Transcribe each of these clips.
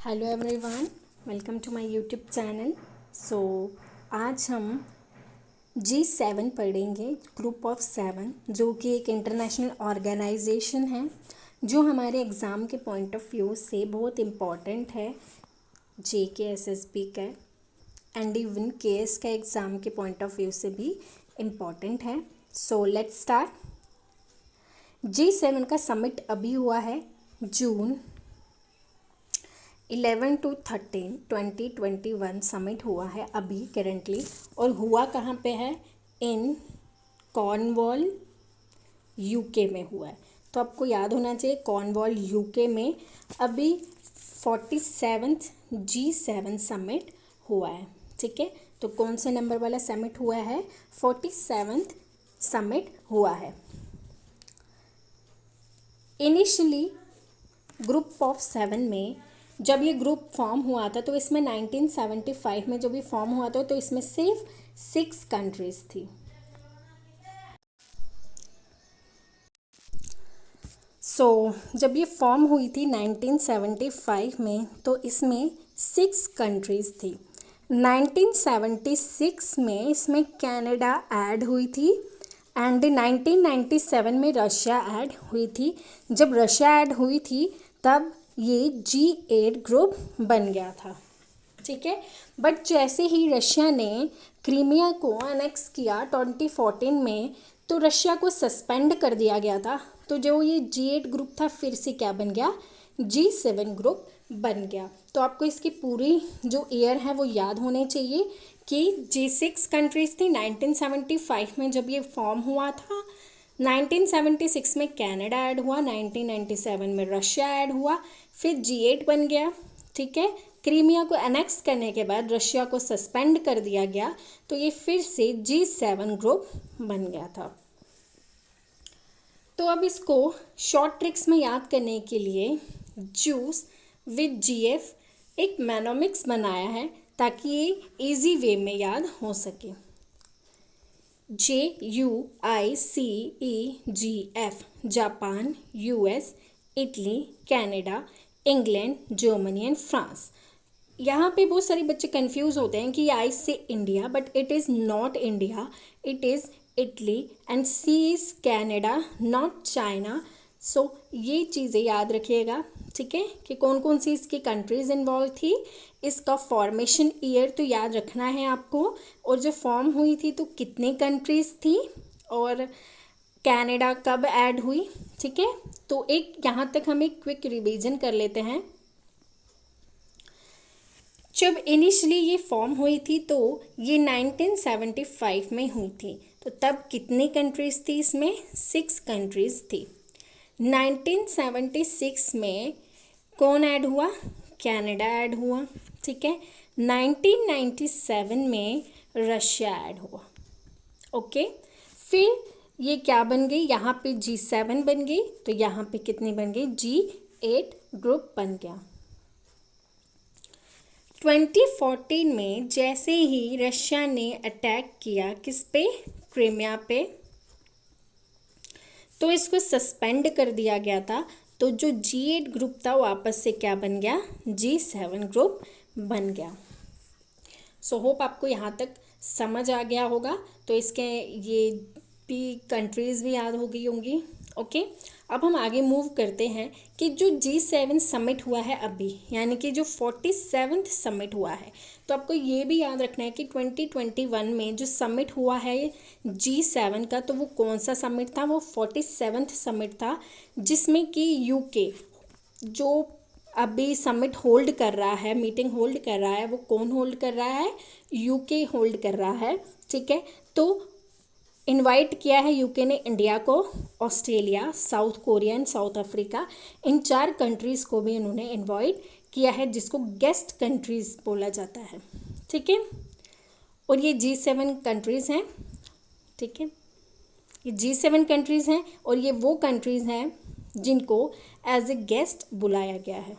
Hello everyone, welcome to my YouTube channel. आज हम G7 पढ़ेंगे, ग्रुप ऑफ 7, जो कि एक इंटरनेशनल ऑर्गेनाइजेशन है जो हमारे एग्ज़ाम के पॉइंट ऑफ व्यू से बहुत इम्पॉर्टेंट है। JK SSB का एंड इवन KS का एग्ज़ाम के पॉइंट ऑफ व्यू से भी इम्पॉर्टेंट है। So let's start. G7 का समिट अभी हुआ है जून 11 to 13 2021 समिट हुआ है अभी करेंटली, और हुआ कहाँ पे है? इन कॉर्नवॉल यूके में हुआ है। तो आपको याद होना चाहिए कॉर्नवॉल यूके में अभी 47th G7 समिट हुआ है। ठीक है, तो कौन से नंबर वाला समिट हुआ है? 47th समिट हुआ है। इनिशियली ग्रुप ऑफ 7 में जब ये ग्रुप फॉर्म हुआ था तो इसमें 1975 में जब ये फॉर्म हुआ था तो इसमें सिर्फ 6 कंट्रीज थी। जब ये फॉर्म हुई थी 1975 में तो इसमें 6 कंट्रीज थी। 1976 में इसमें कनाडा ऐड हुई थी एंड 1997 में रशिया ऐड हुई थी। जब रशिया ऐड हुई थी तब ये G8 ग्रुप बन गया था। ठीक है, बट जैसे ही रशिया ने क्रीमिया को अनेक्स किया 2014 में तो रशिया को सस्पेंड कर दिया गया था। तो जो ये G8 ग्रुप था फिर से क्या बन गया? G7 ग्रुप बन गया। तो आपको इसकी पूरी जो ईयर है वो याद होने चाहिए कि G6 कंट्रीज थी 1975 में जब ये फॉर्म हुआ था, 1976 में कनाडा ऐड हुआ, 1997 में रशिया ऐड हुआ, फिर G8 बन गया। ठीक है, क्रीमिया को अनेक्स करने के बाद रशिया को सस्पेंड कर दिया गया तो ये फिर से G7 ग्रुप बन गया था। तो अब इसको शॉर्ट ट्रिक्स में याद करने के लिए जूस विद GF एक मैनोमिक्स बनाया है ताकि ये इजी वे में याद हो सके। JUICEGF Japan, US, Italy, Canada, England, Germany and France. यहाँ पे बहुत सारे बच्चे कंफ्यूज होते हैं कि I say India, but it is not India, it is Italy and she is Canada, not China. So ये चीज़ें याद रखिएगा। ठीक है, कि कौन कौन सी इसकी कंट्रीज़ इन्वॉल्व थी, इसका फॉर्मेशन ईयर तो याद रखना है आपको, और जो फॉर्म हुई थी तो कितनी कंट्रीज़ थी, और कनाडा कब ऐड हुई। ठीक है, तो एक यहाँ तक हम एक क्विक रिवीजन कर लेते हैं। जब इनिशियली ये फॉर्म हुई थी तो ये 1975 में हुई थी, तो तब कितनी कंट्रीज़ थी? इसमें 6 कंट्रीज़ थी। 1976 में कौन ऐड हुआ? कनाडा ऐड हुआ। ठीक है, 1997 में रशिया ऐड हुआ। ओके, फिर ये क्या बन गई? यहाँ पे G7 बन गई, तो यहाँ पे कितनी बन गई? G8 ग्रुप बन गया। 2014 में जैसे ही रशिया ने अटैक किया किस पे? क्रीमिया पे, तो इसको सस्पेंड कर दिया गया था। तो जो G8 ग्रुप था वापस से क्या बन गया? G7 ग्रुप बन गया। सो होप आपको यहाँ तक समझ आ गया होगा। तो इसके ये भी कंट्रीज़ भी याद हो गई होंगी। ओके, अब हम आगे मूव करते हैं कि जो G7 समिट हुआ है अभी, यानी कि जो 47th समिट हुआ है, तो आपको ये भी याद रखना है कि 2021 में जो समिट हुआ है G7 का, तो वो कौन सा समिट था? वो 47th समिट था, जिसमें कि यूके जो अभी समिट होल्ड कर रहा है, मीटिंग होल्ड कर रहा है, वो कौन होल्ड कर रहा है? यूके होल्ड कर रहा है। ठीक है, तो इनवाइट किया है यूके ने इंडिया को, Australia, south Korea and south Africa, in 4 countries को भी इन्होंने इनवाइट किया है, जिसको गेस्ट कंट्रीज़ बोला जाता है। ठीक है, और ये G7 कंट्रीज़ हैं। ठीक है, ये G7 कंट्रीज़ हैं और ये वो कंट्रीज़ हैं जिनको एज ए गेस्ट बुलाया गया है।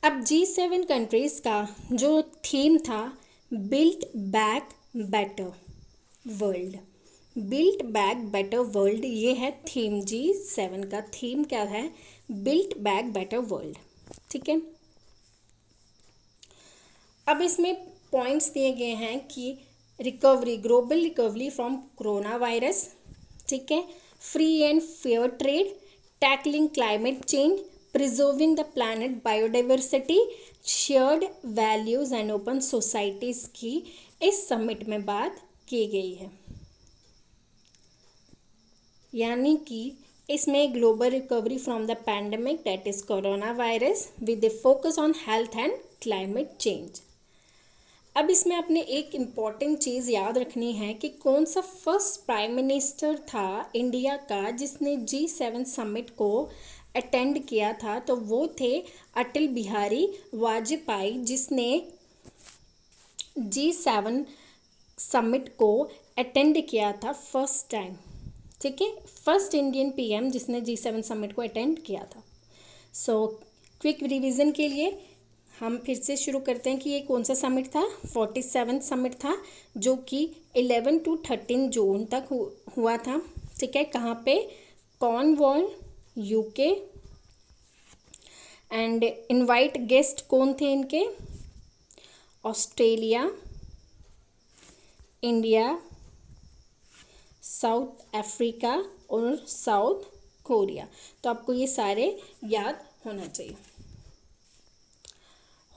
अब G7 कंट्रीज़ का जो थीम था, build back better world, built back better world, ये है थीम। G7 का थीम क्या है? Built back better world. ठीक है, अब इसमें पॉइंट्स दिए गए हैं कि recovery, global recovery from corona virus, ठीक है, free and fair trade, tackling climate change, preserving the planet biodiversity, shared values and open societies की इस समिट में बात की गई है। यानी कि इसमें global recovery from the pandemic that is corona virus with the focus on health and climate change. अब इसमें आपने एक इम्पॉर्टेंट चीज़ याद रखनी है कि कौन सा फर्स्ट प्राइम मिनिस्टर था इंडिया का जिसने G7 समिट को अटेंड किया था। तो वो थे अटल बिहारी वाजपेयी, जिसने G7 समिट को अटेंड किया था फर्स्ट टाइम। ठीक है, फर्स्ट इंडियन पीएम जिसने G7 समिट को अटेंड किया था। सो क्विक रिवीजन के लिए हम फिर से शुरू करते हैं कि ये कौन सा समिट था? 47 समिट था, जो कि 11 to 13 जून तक हुआ था। ठीक है, कहाँ पे? Cornwall, UK. And invite guest कौन थे इनके? ऑस्ट्रेलिया, इंडिया, साउथ अफ्रीका और साउथ कोरिया। तो आपको ये सारे याद होना चाहिए।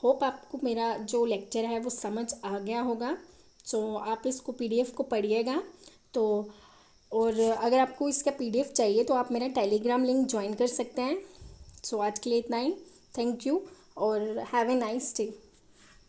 होप आपको मेरा जो लेक्चर है वो समझ आ गया होगा। सो आप इसको PDF को पढ़िएगा। तो और अगर आपको इसका PDF चाहिए तो आप मेरा टेलीग्राम लिंक ज्वाइन कर सकते हैं। सो आज के लिए इतना ही। थैंक यू और हैव ए नाइस डे।